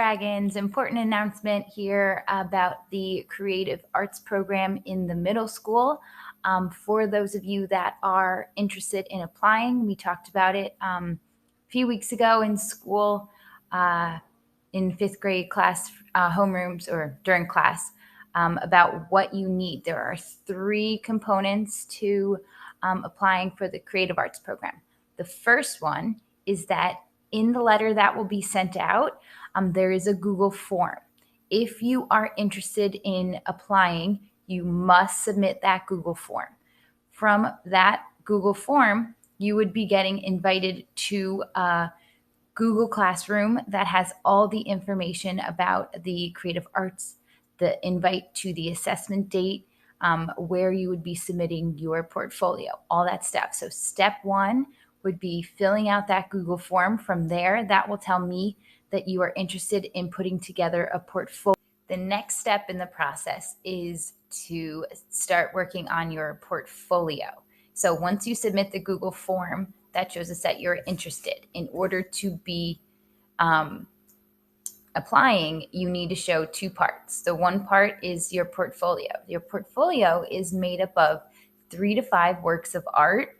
Dragons, important announcement here about the Creative Arts program in the middle school. For those of you that are interested in applying, we talked about it a few weeks ago in school in fifth grade class homerooms or during class about what you need. There are 3 components to applying for the Creative Arts program. The first one is that in the letter that will be sent out, there is a Google form. If you are interested in applying, you must submit that Google form. From that Google form, you would be getting invited to a Google Classroom that has all the information about the creative arts, the invite to the assessment date, where you would be submitting your portfolio, all that stuff. So step 1 would be filling out that Google form. From there, that will tell me that you are interested in putting together a portfolio. The next step in the process is to start working on your portfolio. So once you submit the Google form, that shows us that you're interested. In order to be applying, you need to show 2 parts. The one part is your portfolio. Your portfolio is made up of 3 to 5 works of art.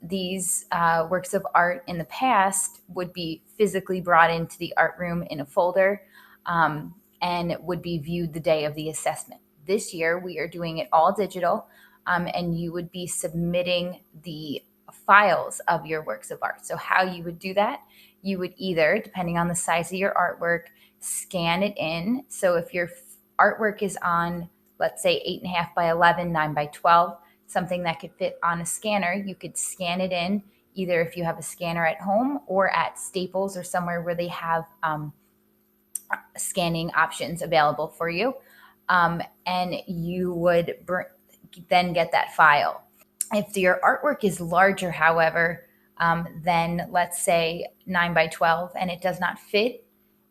These works of art in the past would be physically brought into the art room in a folder and would be viewed the day of the assessment. This year, we are doing it all digital, and you would be submitting the files of your works of art. So how you would do that, you would either, depending on the size of your artwork, scan it in. So if your artwork is on, let's say 8.5 by 11, 9 by 12, something that could fit on a scanner, you could scan it in, either if you have a scanner at home or at Staples or somewhere where they have scanning options available for you. And you would then get that file. If your artwork is larger, however, than let's say 9 by 12 and it does not fit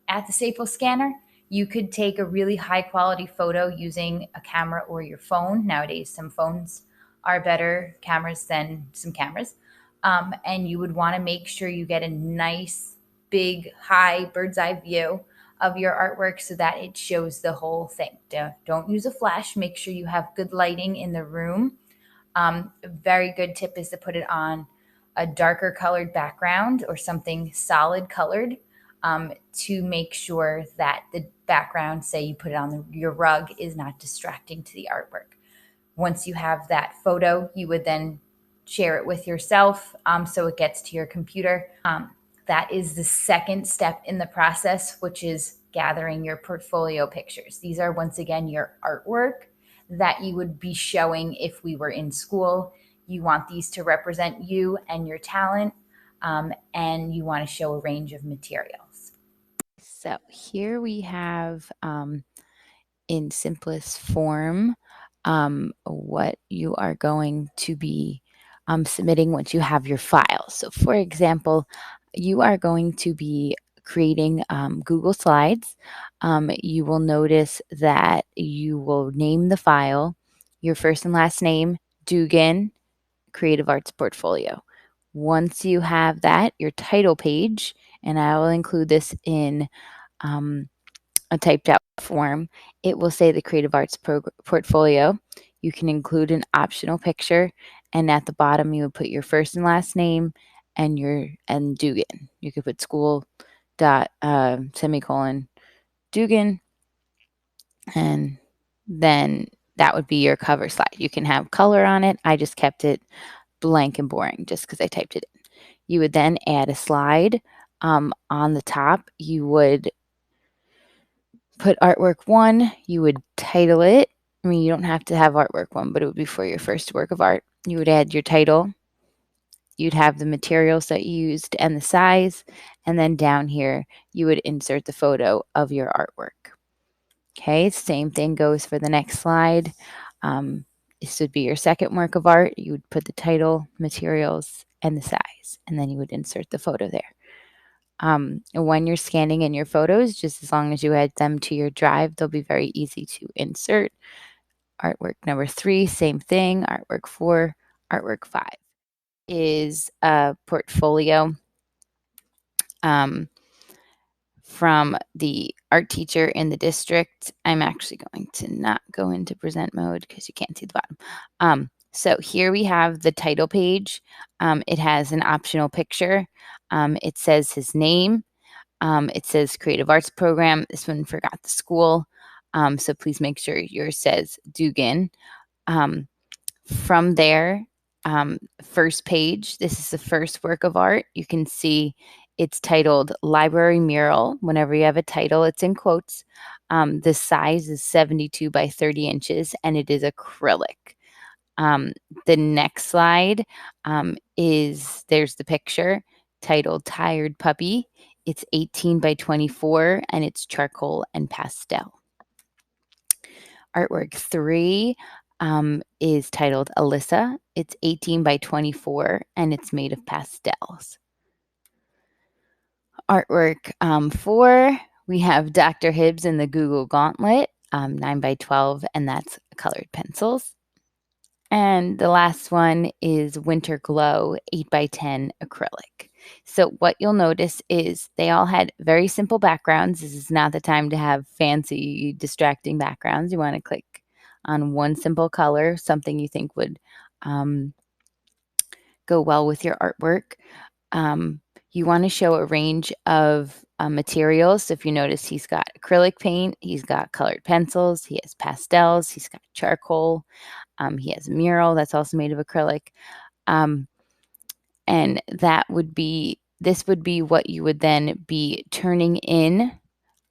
at the Staples scanner, you could take a really high quality photo using a camera or your phone. Nowadays, some phones are better cameras than some cameras. And you would want to make sure you get a nice, big, high bird's eye view of your artwork so that it shows the whole thing. Don't use a flash. Make sure you have good lighting in the room. A very good tip is to put it on a darker colored background or something solid colored to make sure that the background, say you put it on your rug, is not distracting to the artwork. Once you have that photo, you would then share it with yourself so it gets to your computer. That is the second step in the process, which is gathering your portfolio pictures. These are, once again, your artwork that you would be showing if we were in school. You want these to represent you and your talent, and you want to show a range of materials. So here we have in simplest form what you are going to be submitting once you have your file. So for example, you are going to be creating Google Slides. You will notice that you will name the file your first and last name, Dugan, Creative Arts Portfolio. Once you have that, your title page, and I will include this in a typed out form, it will say the Creative Arts Portfolio. You can include an optional picture, and at the bottom you would put your first and last name and Dugan. You could put school dot semicolon Dugan, and then that would be your cover slide. You can have color on it. I just kept it blank and boring just because I typed it in. You would then add a slide. On the top, you would put artwork 1, you would title it. I mean, you don't have to have artwork 1, but it would be for your first work of art. You would add your title. You'd have the materials that you used and the size. And then down here, you would insert the photo of your artwork. Okay, same thing goes for the next slide. This would be your second work of art. You would put the title, materials, and the size, and then you would insert the photo there. When you're scanning in your photos, just as long as you add them to your drive, they'll be very easy to insert. Artwork number 3, same thing. Artwork 4, artwork 5 is a portfolio from the art teacher in the district. I'm actually going to not go into present mode because you can't see the bottom. So here we have the title page. It has an optional picture. It says his name. It says Creative Arts Program. This one forgot the school. So please make sure yours says Dugan. From there, first page, this is the first work of art. You can see it's titled Library Mural. Whenever you have a title, it's in quotes. The size is 72 by 30 inches, and it is acrylic. The next slide is there's the picture titled Tired Puppy. It's 18 by 24, and it's charcoal and pastel. Artwork 3 is titled Alyssa. It's 18 by 24, and it's made of pastels. Artwork 4, we have Dr. Hibbs and the Google Gauntlet, 9 by 12, and that's colored pencils. And the last one is Winter Glow, 8 by 10 acrylic. So what you'll notice is they all had very simple backgrounds. This is not the time to have fancy, distracting backgrounds. You want to click on one simple color, something you think would go well with your artwork. You want to show a range of materials. So if you notice, he's got acrylic paint, he's got colored pencils, he has pastels, he's got charcoal, he has a mural that's also made of acrylic. And this would be what you would then be turning in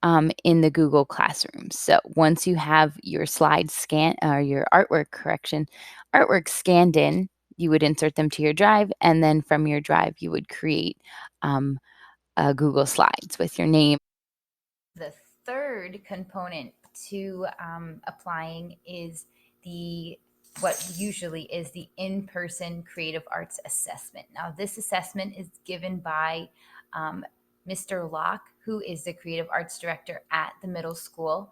the Google Classroom. So once you have your slides scanned, or your artwork scanned in, you would insert them to your drive, and then from your drive, you would create Google Slides with your name. The third component to applying is what usually is the in-person creative arts assessment. Now, this assessment is given by Mr. Locke, who is the creative arts director at the middle school.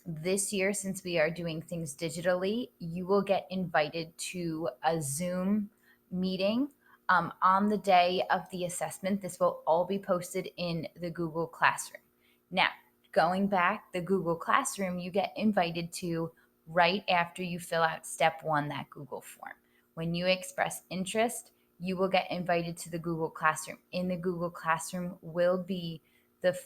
This year, since we are doing things digitally, you will get invited to a Zoom meeting on the day of the assessment. This will all be posted in the Google Classroom. Now, going back, the Google Classroom, you get invited to right after you fill out step 1, that Google form. When you express interest, you will get invited to the Google Classroom. In the Google Classroom will be the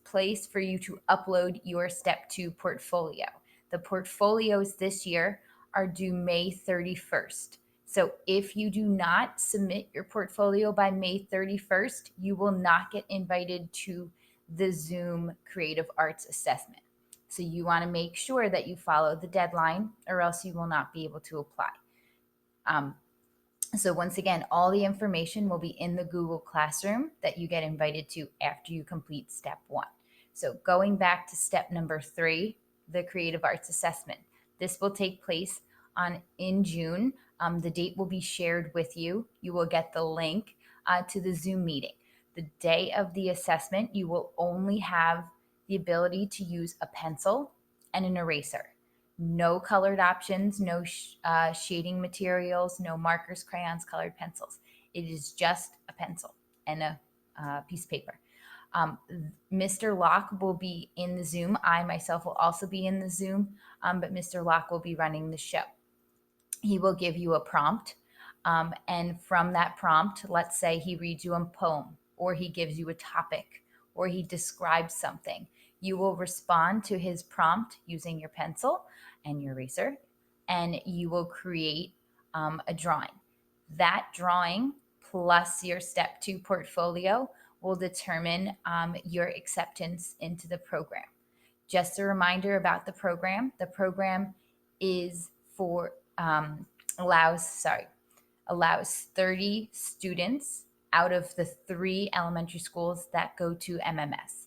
place for you to upload your step 2 portfolio. The portfolios this year are due May 31st. So if you do not submit your portfolio by May 31st, you will not get invited to the Zoom Creative Arts Assessment. So you want to make sure that you follow the deadline, or else you will not be able to apply. So once again, all the information will be in the Google Classroom that you get invited to after you complete step 1. So going back to step number 3, the Creative Arts Assessment. This will take place in June. The date will be shared with you. You will get the link to the Zoom meeting. The day of the assessment, you will only have the ability to use a pencil and an eraser. No colored options, no shading materials, no markers, crayons, colored pencils. It is just a pencil and a piece of paper. Mr. Locke will be in the Zoom. I myself will also be in the Zoom, but Mr. Locke will be running the show. He will give you a prompt, and from that prompt, let's say he reads you a poem, or he gives you a topic, or he describes something. You will respond to his prompt using your pencil and your eraser, and you will create a drawing. That drawing plus your step 2 portfolio will determine your acceptance into the program. Just a reminder about the program. The program is for allows 30 students out of the 3 elementary schools that go to MMS.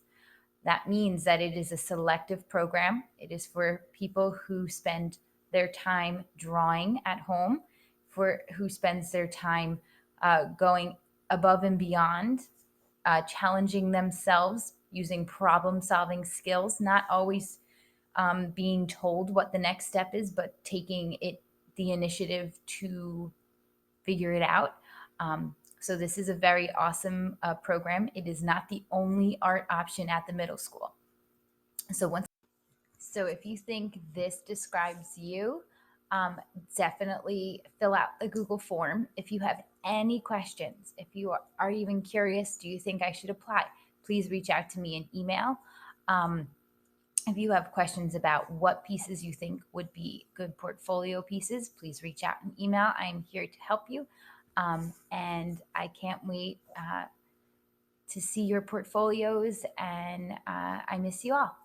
That means that it is a selective program. It is for people who spend their time drawing at home, for who spends their time going above and beyond, challenging themselves using problem-solving skills, not always being told what the next step is, but taking the initiative to figure it out. So this is a very awesome program. It is not the only art option at the middle school. So if you think this describes you, definitely fill out the Google form. If you have any questions, if you are even curious, do you think I should apply? Please reach out to me in email. If you have questions about what pieces you think would be good portfolio pieces, please reach out in email. I am here to help you. And I can't wait to see your portfolios, and I miss you all.